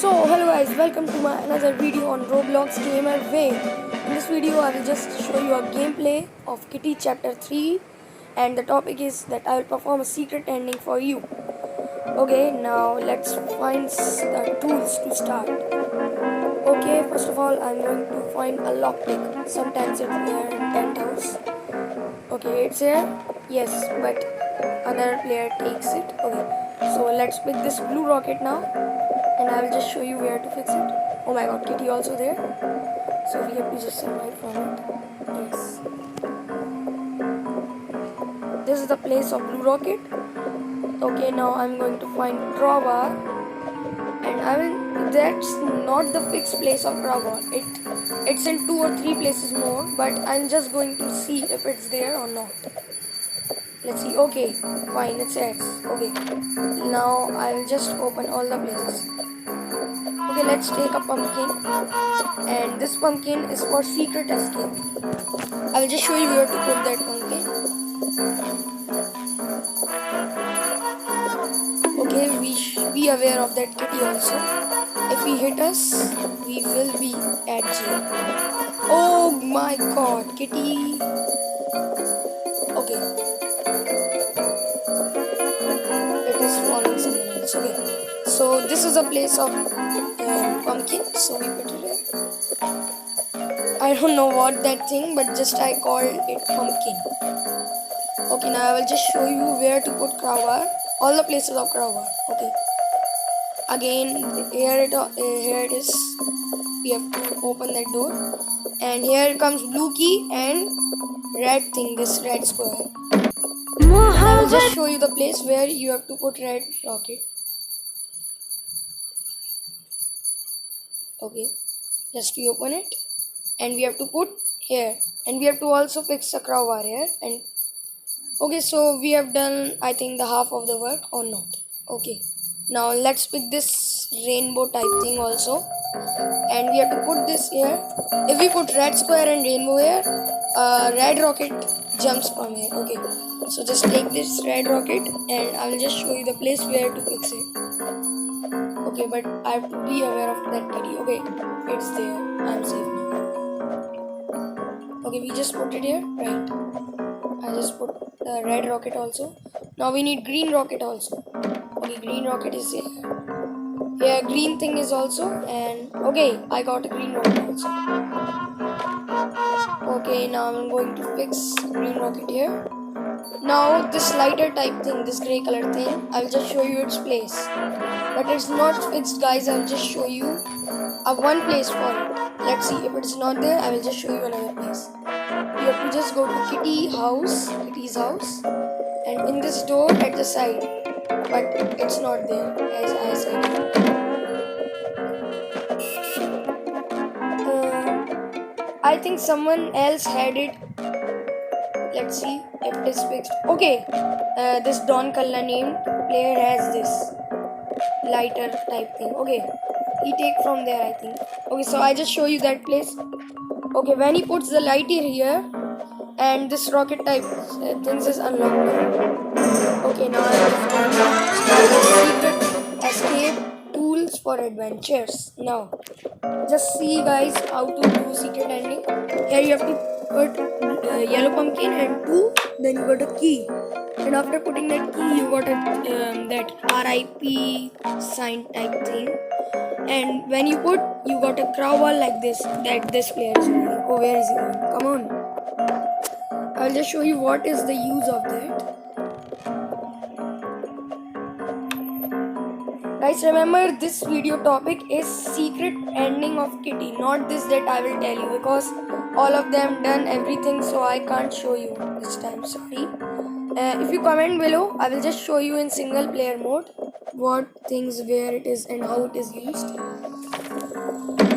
Hello guys, welcome to my another video on Roblox Gamer Way. In this video I will just show you a gameplay of Kitty Chapter 3, and the topic is that I will perform a secret ending for you. Okay, now let's find the tools to start. Okay, first of all I'm going to find a lockpick. Sometimes it's there in penthouse. Okay, it's here. Yes, but other player takes it. Okay, so let's pick this blue rocket now, and I will just show you where to fix it. Oh my god, Kitty also there. So we have to just survive from it. Yes. This is the place of blue rocket. Okay, now I'm going to find crowbar, and that's not the fixed place of crowbar. It's in 2 or 3 places more, but I'm just going to see if it's there or not. Let's see. Okay, fine, it's X. Okay, now I'll just open all the places. Okay, let's take a pumpkin, and this pumpkin is for secret escape. I will just show you where to put that pumpkin. Okay, we should be aware of that Kitty also. If he hit us, we will be at jail. Oh my god, Kitty. Okay, it is following someone else. Okay, so this is a place of pumpkin, so we put it here. I don't know what that thing, but just I called it pumpkin. Okay, now I will just show you where to put crowbar. All the places of crowbar. Okay. Again, here it is. We have to open that door, and here comes blue key and red thing. This red square. And I will just show you the place where you have to put red rocket. Okay, just we open it, and we have to put here, and we have to also fix the crowbar here. And okay, so we have done, I think, the half of the work or not. Okay, now let's pick this rainbow type thing also, and we have to put this here. If we put red square and rainbow here, red rocket jumps from here. Okay, so just take this red rocket, and I will just show you the place where to fix it. Okay, but I have to be aware of that Kitty. Okay, it's there. I'm safe now. Okay, we just put it here, right? I just put the red rocket also. Now we need green rocket also. Okay, green rocket is here. Here, green thing is also, and okay, I got a green rocket also. Okay, now I'm going to fix green rocket here. Now this lighter type thing, this grey color thing, I'll just show you its place. But it's not fixed, guys. I'll just show you a one place for it. Let's see if it's not there. I will just show you another place. You have to just go to Kitty's house, and in this door at the side, but it's not there as I said. I think someone else had it. Let's see if it is fixed. Okay, this Don Kalla named player has this lighter type thing. Okay, he take from there, I think. Okay, so I just show you that place. Okay, when he puts the light here, and this rocket type things is unlocked. Okay, now I have secret escape tools for adventures. Now, just see guys how to do secret ending. Here you have to put yellow pumpkin and 2, then you got a key. And after putting that key, you got a that RIP sign type thing. And when you put, you got a crowbar like this that this player is holding. Oh, where is he going? Come on. I'll just show you what is the use of that. Guys, remember this video topic is secret ending of Kitty, not this that I will tell you, because all of them done everything, so I can't show you this time. Sorry. If you comment below, I will just show you in single player mode what things, where it is, and how it is used.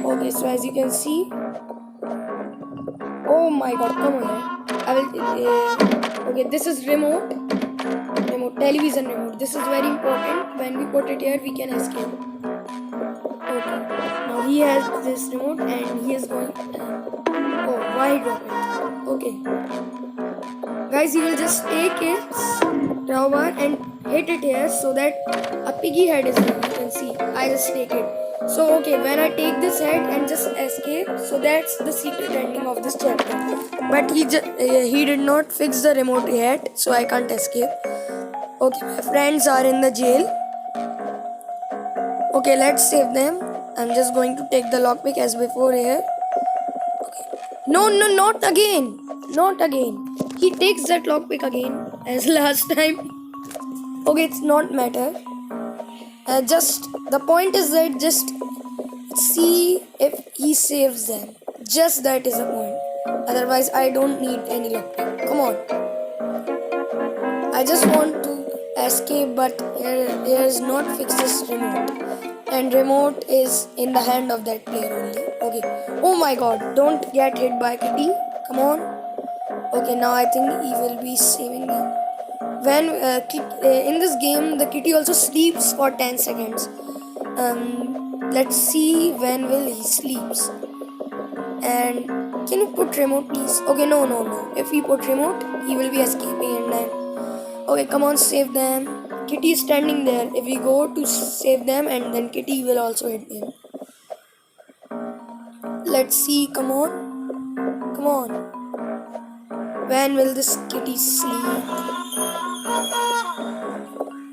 Okay, so as you can see, oh my god, come on here. I will okay, this is remote television remote. This is very important. When we put it here, we can escape. Okay, now he has this remote, and he is going oh, wide rocket. Okay, guys, you will just take its crowbar, and hit it here so that a piggy head is there. You can see. I just take it. So okay, when I take this head and just escape, so that's the secret ending of this chapter. But he did not fix the remote yet, so I can't escape. Okay, my friends are in the jail. Okay, let's save them. I'm just going to take the lockpick as before here. Okay. No, not again. Not again. He takes that lockpick again as last time. Okay, it's not matter. Just the point is that just see if he saves them. Just that is the point. Otherwise, I don't need any lockpick. Come on. I just want to escape, but here is not fixed this remote. And remote is in the hand of that player only. Okay. Oh my god, don't get hit by Kitty. Come on. Okay, now I think he will be saving them. When in this game, the kitty also sleeps for 10 seconds. Let's see when will he sleeps. And can you put remote please? Okay, no. If we put remote, he will be escaping and then. Okay, come on, save them. Kitty is standing there. If we go to save them, and then Kitty will also hit them. Let's see. Come on. When will this kitty sleep?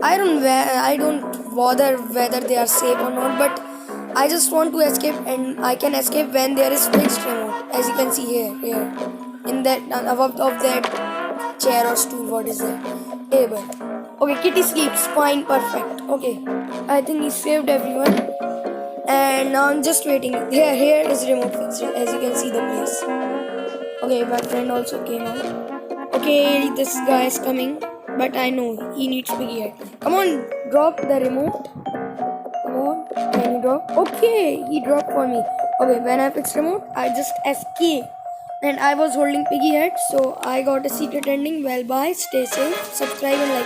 I don't bother whether they are safe or not, but I just want to escape, and I can escape when there is fixed remote, as you can see here, in that above of that chair or stool. What is that? Table. Okay, kitty sleeps. Fine, perfect. Okay, I think he saved everyone, and now I'm just waiting. Here is remote fixed, as you can see the place. Okay, my friend also came out. Okay, this guy is coming, but I know he needs piggy head. Come on, drop the remote. Come on, can you drop? Okay, he dropped for me. Okay, when I fix remote, I just escape. And I was holding piggy head, so I got a secret ending. Well, bye, stay safe, subscribe and like.